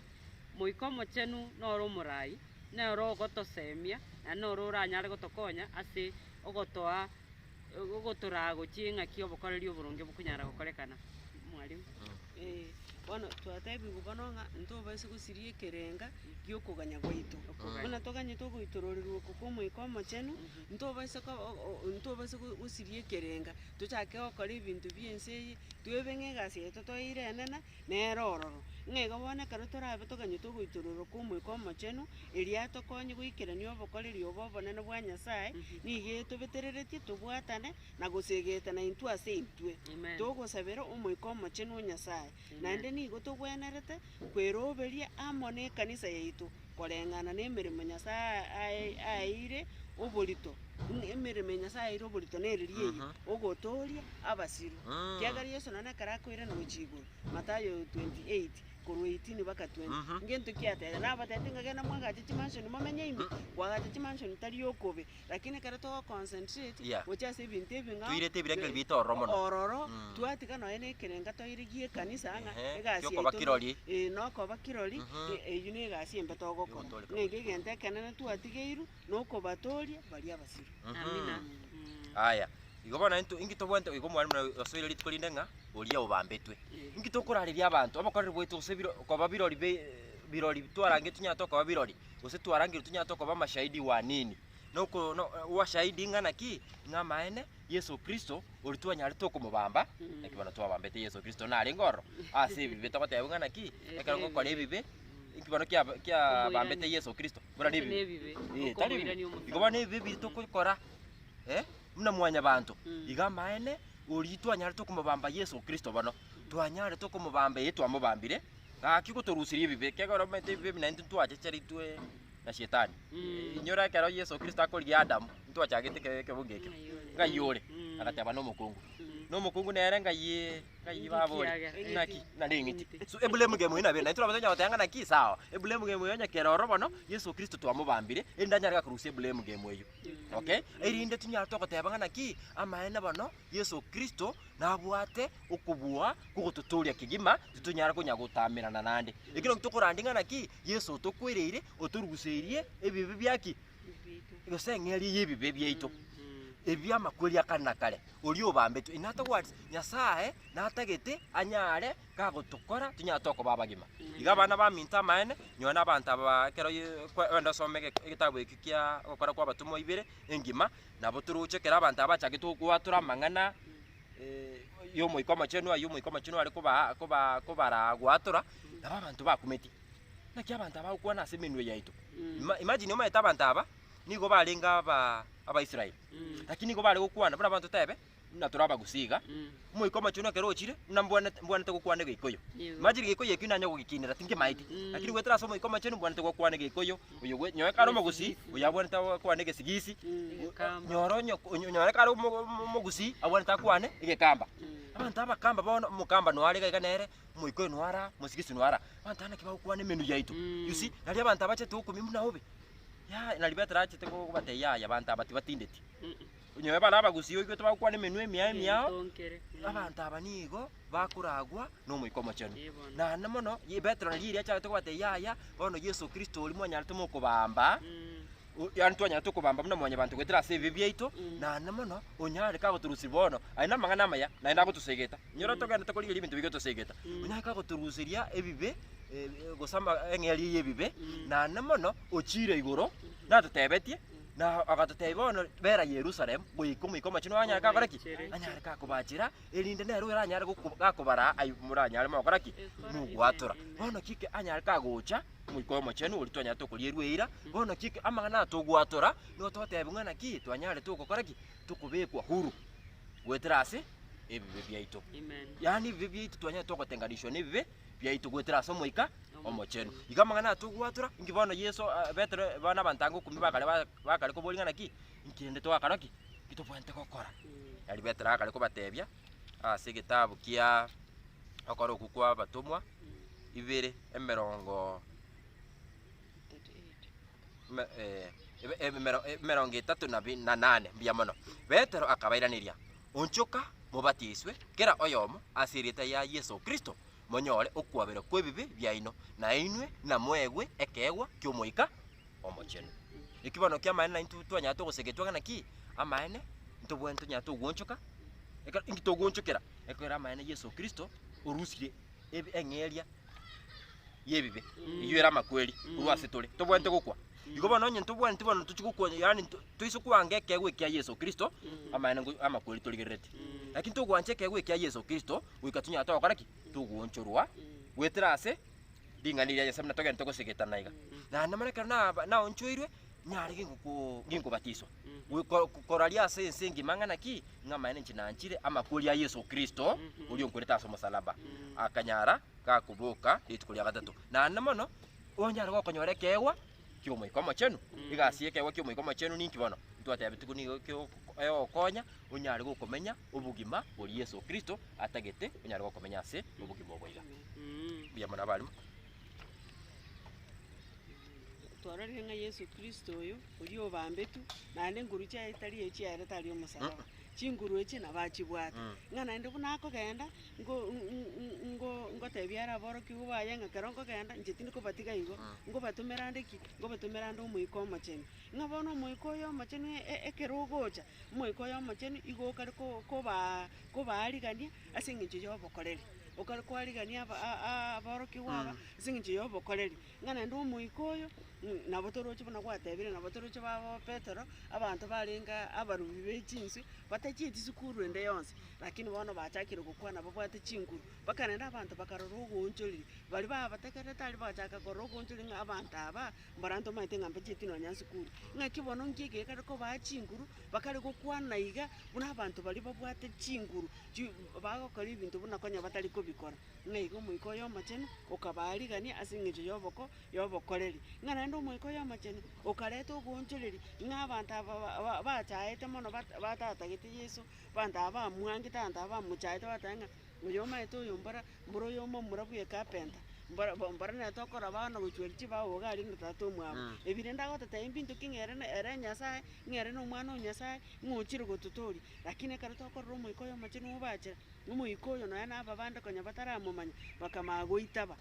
muikomo chenu noro murai noro gotosemia na noro uranyare gotokonya ase ogotoa ogotorago chinga kio bokoreri oboronge bukunyara gokorekana mwalimu bono twatebi gubononga ntobese gusirie kerenga giokuganya gwaitu buna toganye togoitororirwo kukomuikomo chenu ntobese gusirie kerenga tuchake okora ibintu biense twebenge gasi yeto toirenena nerororo ngego bone karo torabe toganye togoitororo komuikomo chenu eria tokonye goikerania obokoreri obobonene bwa Nyasaye nige tobetereretie tobwatane na gosegeta na intwe ase intwe togosabera omuikomo chenu Nyasaye nande nigo togwenerete kweroberia amone kanisa yaitu korengana nemirimo Nyasaye aire oborito emirimo Nyasaye aire oborito neririye ogotoria abasiru kiagari Yesu nane karakoire no chiguru Mathayo 28 korwa 18 baka 20 ngento kiate na batete ngagena mwanga chimansion momenye indi wagacha chimansion tari yokobe lakini kare to concentrate ocha se binte binga tuirete bireke bito romono ororo tuatika no ene kerenga to irigie kanisa anga egasi yoko bakirori no ko bakirori eyune gasi embe to goko ngege gente kanene tuatigeiru no ko batoria bali abasiru amina aya igobona into ingito bwente igo mwalimu osoire litikolindenga olia obambetwe ingito kurariria abantu abakorera bwetu osebiro kwa birori twarange tunyato kwa birori ose twarange tunyato kwa mashahidi wa nini noko no wa shahidi ngana ki ngamaene Yesu Kristo olitwa nyari to kumubamba ekibana twabambete Yesu Kristo na alengoro ase bibe tokote ngana ki ekara ko kole bibe ikibano kya bambete Yesu Kristo bora nibi tali igobana bibi to kukora muna mwanya bantu igamaene olitwa nyari to kumubamba Yesu Kristo bano twanyare to kumubamba yetu amubambire akiko torusirie bibe kegoro mete bibe na ntwache chari twe na shetani nyora kero Yesu Kristo akori Adam ntwachagete kebungeke ngayore agataba no mukungu nere ngayi babori naki na ndingiti so ebulemu gemu ina bena itura batanya batanga naki sawa ebulemu gemu yonya kero robono Yesu Kristo twamubambire endanyara karusie ebulemu gemu eyo okay erinde tunyara tokoteba naki amaene bano Yesu Kristo nabwate okubua kugotuturia kigima tutunyara kunyagutamira nande ikiro tukurandinga naki Yesu tokwereire oturuguseirie ebibi byaki igosengeri yebibe byaitu ebya makweli akana kale uri obambetu inato what nyasaye natagete anyare gagotokora tunyatoko babagima iga bana ba minta maene nyona abantu aba kero wenda somege igitabo ikikia gukora kwa batumo ibere engima nabo turuchekera abantu abachagite gwatura mang'ana yomo ikoma chenu ari kubara gwatura nabo abantu bakumeti naki abantu aba ukwana asemenwe yaitu imagine omaeta abantu aba nigo balenga aba Israel lakini nigo bale gukwana bana abantu tebe na turaba gusiga muikoma chunu kero chire na mbwana te gukwana gikoyo imagine gikoyo ekinanya gugikinira tinge maiti lakini gwetera somo ikoma chenu mbwana te gukwana gikoyo uyo nyoe karo mugusi uyabwana ta gukwana gesigisi nyoro nyore karo mugusi abwana ta kwane igekamba abantu abakamba bono mukamba no arega iganere muikoyo no ara musigisi no ara abantu ana kiba gukwana menu yaitu you see nali abantu abache tu kumimuna na obe ya nalibetera achite ko kubate ya abantu abati batindeti nyowe bana bagusiyo igwe tubakwane menu emyao abantu abanigo bakuragwa no muikomo chenu na namono yibetera naliri acha kubate ya bono Yesu Kristo oli mwanya tumo kubamba yani twanya tukubamba muna mwanya bantu gwetera save byaito na namono onyare ka guturusi bono aina mangana maya na ina gutusegeta nyoro togenda tukori ibintu bigoto segeta onyare ka guturusiria ebibe gusamba engeli yebibe na namono ochire igoro na tutebetie na agatutebono bera Yerusalem guikoma chino anya ka goraki anya ka kubachira elinde nero anya gakubara ay muranya arimo goraki nugwatura bono kike anya ka gocha muikoma chenu ulitonya tukulierwira bono kike amangana tugwatura no totebunga na ki twanyare tukokoraki tukubekwa huru gweterase ebibe byaito yani bibe byaito twanya tukotenganishwa nebibe byaito gweterase moika omochenu igamangana tugwatura ngibona Yesu betero bana bantango kumi bakale ko bolinga naki nkende to akaraki kitopwente kokora yali betera akale ko batebya ase gitabu kia akoro kukwa batumwa ibere emerongo emerongo 38 byamono betero akabairaniria onchoka mubatiswe kera oyomo asirita ya Yesu Kristo monyore okwabera kwebibe byaino na inwe na mwegwe ekegwa kyomoika omochenu ikibono kya maana intu twanya to gusegetwa kana ki amaene ntobwento nya to gonchoka eka ingito gonchokera ekera maana Yesu Kristo urusire engelia yebibe iyo era makweli urwase tole tobwente gukwa igobono nyentu bwente bono tuchikukwa yani tuisu kwange kegwe kya Yesu Kristo amaene amakweli toligerete lakini tugwanje kegwe kya Yesu Kristo wikatunya to karaki tugunchurwa weterase dinganiria yasemna togenda togosegeta naiga na namareka na onchoirwe nyari ginko batiswa koralia sengi mangana ki ngamaene chinanchire amakuri ya Yesu Kristo uli onkureta so musalaba akanyara kakubuka itukulia gatatu na namono onyara gokonyore kewa kyomo ikomo chenu igasie kewa kyomo ikomo chenu ninkibono twatebe tukuni kyo okonya unyari gukomenya ubugima buri Yesu Kristo atagete unyari gukomenya ase ubugima obwiga bya mona balimu twarari nga Yesu Kristo oyo uri obambetu nande nguru cha itali echi yare tali omusaraba chinguru echi nabachibwata ngana ndi bunako kenda ngo tebyara boro kibuba yanga karongo kenda njitini ko batika ingo ngo batumerande ki ngo batumerande umuiko macheni ngabona umuiko yo macheni ekerogocha umuiko yo macheni igo kali ko bali gania asingicho yo bokoreri okali kwali gania boro kiwaba asingicho yo bokoreri ngana ndi umuiko yo nabotoroche bana gwatebire nabotoroche babo Petero abantu balinga abarubi bechinsi batachiti sukuru ende yonse lakini bono bachakire gukwana babwate chinguru bakanenda abantu bakaroro goncholi bali babatekere tali bachaka kororo goncholi ng'abantu aba mbaranto maite ngambe chitino nyansukuru ng'akibono ngike kare ko bachinguru bakari gukwana iga buna abantu bali babwate chinguru bagokora ibintu buna konya batali kubikora ng'aigo muiko yo macheno okabali gani asingijo yobokoreri ng'ana ndo muiko yo macheno okareto goncholeri ng'abantu aba bachaete mono batatagete Yesu bantu aba mwangita bantu aba muchaete batanga uyo maito uyo mboro yo murabuye kapenta mbara na tokora bana guchwelchi ba ogali ngatato mwabo ebirenda gotata impinto kingere era nyasaye ngere no mwana nyasaye nguchire gotutori lakini kare tokora muiko yo macheno ubache umuikoyo noya nababande konya bataramumanya bakamagoitaba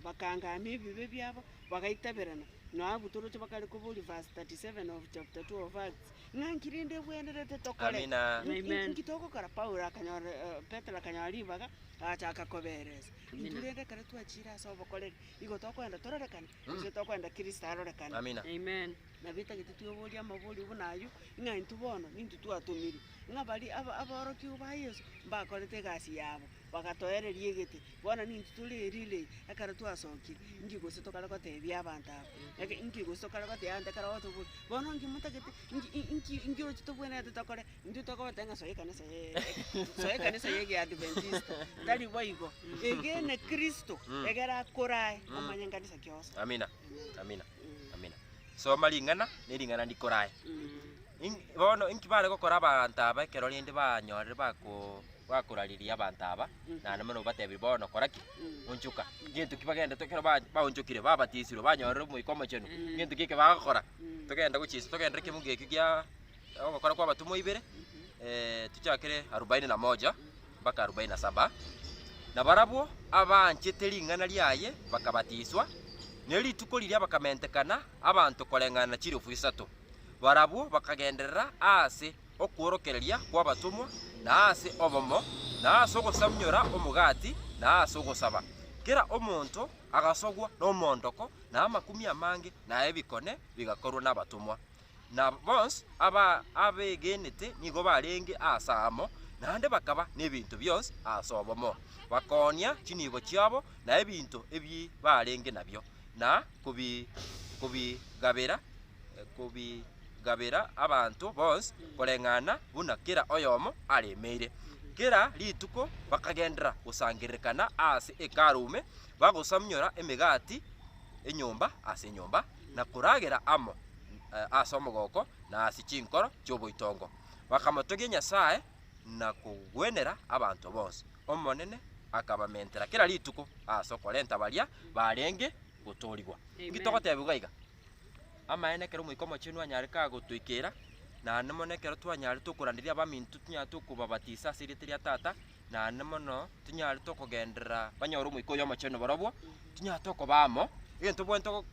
bakangama ebibe byabo bagaitabirana noabutoroche bakari kubuli verse 37 of chapter 2 of Acts ng'ankirinde bwenerete tokore Amina. Amen. nkitokokora Paulo akanyora Petero akanyaribaga achaka kobereza Amina. nturende kare twachira asa obokoreri igo tokwenda tororekana ise tokwenda Kristo arorekana Amina. Amen. nabita gitituyobori amabori bunayo ng'aintu bono nintu twatumiri ng'abari aboroki ba Yesu bakorete gasi yabo bagatoereria egete bono nintu turerile ekara twasokire ngigose tokara gotebia abantu abo ngigose tokara gotebia ante kara otobu bono ngimutagete ngiro chitobwenete tokore ndu tokobatenga soye kanisa yege Adventist tari boigo egene Kristo egera korai omanya kanisa kyose. Amina. Amina. Amina. So malingana nilingana ndikorae. Bono inkibare gokora abantu aba ekero rinde banyorere bakorariria abantu aba na namano batebiri bono koraki unchuka gintu kibagenda tokero baunchukire babatisiro banyorere muikomo chenu gintu kike bagakora togenda guchisa togenda kimunge kigya gokora kwa batumo ibere tuchakire 41 mpaka 47 na barabwo abanchete lingana lyaye bakabatiswa nelituko liria bakamentekana abantu kolengana chiri ofisatu barabwo bakagenderera ase okuorokereria kwa batumwa na ase obomo na ase ogosamnyora omugati na ase ogosaba kera omonto agasogwa n'omondoko na amakumi amange na ebikone bigakorwa n'abatumwa na bons abegenete nigo barenge asamo nande bakaba n'ebintu byose ase obomo bakonia chinigo chiabo na ebintu ebi barenge nabyo na kubigabira abantu bose kolengana buna kera oyomo aremeire kera lituko bakagendera gusangiririkana ase ekarume bagosamnyora emigati enyomba ase enyomba na kuragera amo ase omogoko na ase chinkoro choboitongo bakamotogia Nyasaye na kugwenera abantu bose omonene akabamentera kera lituko ase okorenta baria barenge gutorigwa ngitogotebugaiga amaenekero muikomo chinu anyarika gutwikira na nemonekero twanyari tukurandiria abamintu tunya tukubabatisa siritiria tata na nemono tunyari tukugendera banyoro muiko yo macheno barabwo tunya tukobamo into bwento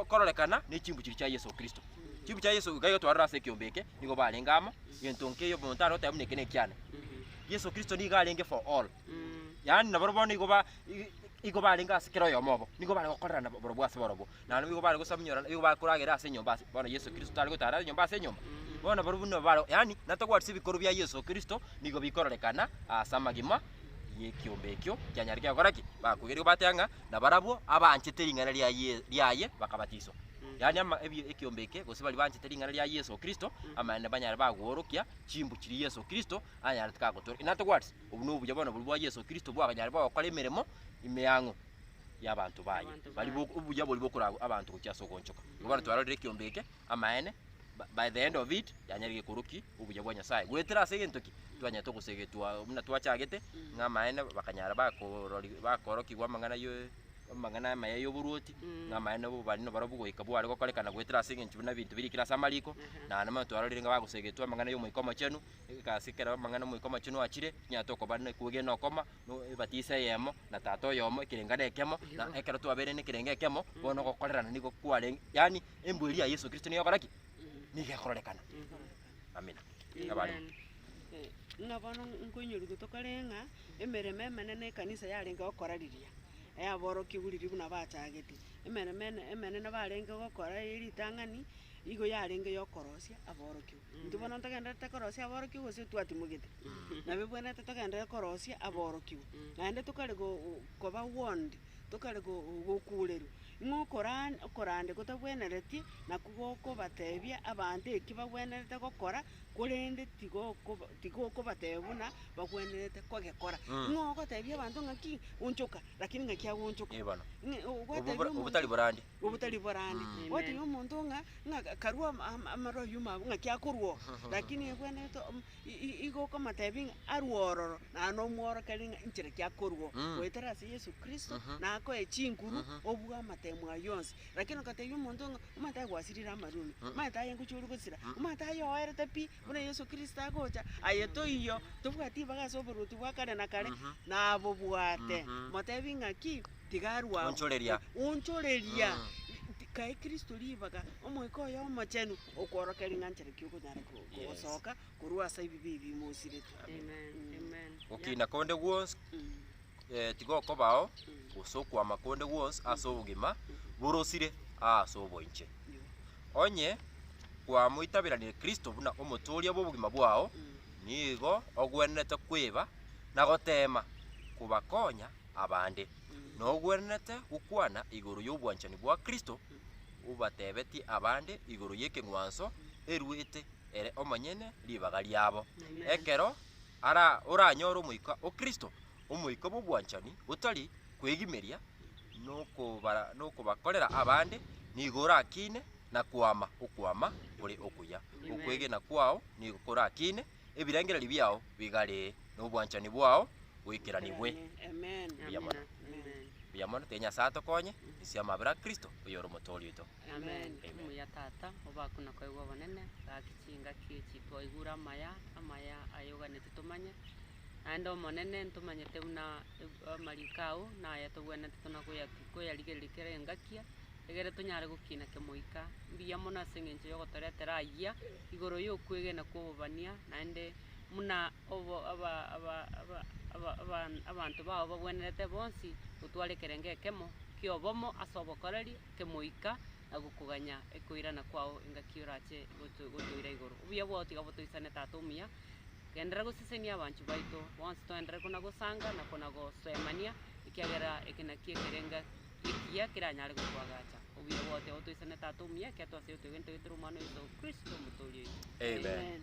kororekana ni chimbu chiri cha Yesu Kristo chimbu cha Yesu gaigo twarara se kiombeke nigo balengamo into nkeyo bontano tamu kene kyane Yesu Kristo ni galenge for all yani na barabwo igo balenga asikero yo mobo nigo bale gokorana borobwa se borobo na nigo bale gosamnyora nigo bakuragira ase nyomba bona Yesu Kristo tali gotara nyomba ase nyomba bona borobu no bale yani natagwa sibikoro bya Yesu Kristo nigo bikororekana asamagima yekiumbekyo kyanyarika goraki bakugeri batanga na barabwo abanchete lingana lyaye bakabatiso yani ama ekiumbeke gosibali banchete lingana lya Yesu Kristo amane banyara bagworokia chimbu kiri Yesu Kristo anyara tikagotora natagwa ubunubu jabona bulwa Yesu Kristo bwa banyara bakora emiremo imeyango y'abantu baye bali ubuya boli bokora abantu kuchaso gonchoka ngobana twarorere kiombeke amaene by the end of it yanyarige kuruki ubuya bwa Nyasaye gwetera segentoki twanya tokusegetwa muna twachagete ngamaene bakanyara bakoroki gwa mangana maye yoburuti ngamaene bo bali no barabugo ikabu ari gokorekana gwetera segentu na bintu biri kira samariko na nama twarorere nga bagusegetwa mangana yo muikomo chenu ikasikera mangana muikomo chenu achire nyatoko bane kugena okoma no batise yemo na tato yomo kirengana ekemo na ekero twabere ne kirenge ekemo bono gokorerana niko kware yani embwiri ya Yesu Kristo niyo koraki nige kororekana amina abali ngabano nkunyuru gutokarenga emereme menene kanisa yarenga gokorariria aboroki guriri buna bachagete emenene barenge gokora iritangani igo yarenge yokorosia aboroki ndibona ntagenda tekorosia aboroki gose twatimugete nabe bwena tetagenda korosia aboroki nande tukare koba wond tukare gokureru ngokorande gotabwenereti nakugoko batebia abande ekibabwenerete gokora kurende tigo batebuna bagwenerete kogekora ngogotebia abantu ngaki unchuka lakini ngaki agunchuka ebana ubutali borandi wati umuntu nga karua amaro yuma ngaki akurwo lakini egwenerete igoko matebi arwororo na no mworo kalinga inchire kyakurwo weterasi Yesu Kristo na ko echinkuru obwa temwa yonsi lakini ukateyo muntu umata gwasirira amarumi umata yenguchuru gusira umata yoerete pi buna Yesu Kristo agocha ayeto iyo tubwati bagasoborutu bwakare na kare nabo bwate motebi ngaki tigarwa unchoreria kai Kristo libaga omoiko yo machenu okorokeri nganchire kyuko nyara kusoka kurua sai bibi musiretu. Amen. Ukina konde wons tigo kobao usokwa makonde wons asobugima burosire asobonche onye kwa muitabira ni Kristo buna omotoria bobugima bwao nigo ogwenete kwiba na gotema kubakonya abande no gwenete gukwana iguru y'ubwanchani bwa Kristo ubatebeti abande iguru yeke ngwanso eruete ere omanyene libaga lyabo ekero ara oranyoro muika o Kristo umuiko bubwanchani utali kwegimeria noko bakorera abande nigora akine na kwama ukwama uri okuya ukwege na kwao nigukora akine ebirengereri byao bigare n'ubwanchani bwao wikirani bwe. Amen. Biyamona tenya sato konye isia mabra Kristo uyoro motoli ito. Amen. Muya tata obakuna kwaigwa banene gakicinga kichitwa igura amaya ayoga netitumanye ando monene ntumanyete una marikao na yatugwene tuna kuyarigerikere ngakia egere tunyare gukina kemoika biyamona sengenje yogotoretera aya igoro yokwege na kubania nande muna obo abantu bao bagwenerete bonsi utware kerenge kemo kiobomo asobokoreri kemoika agukuganya ekoirana kwao ingakiurache gotuira igoro ubiya bwoti gabotoisane tatumia kendera gusesenia abantu baito bonsi toendera kuna gusanga na kuna gosemania ikiagera ekinakie kerenga ikia kiranyare gutwagacha ubiya bwoti otoisane tatumia ketwase utugente giturumano Yesu Kristo muturi. Amen.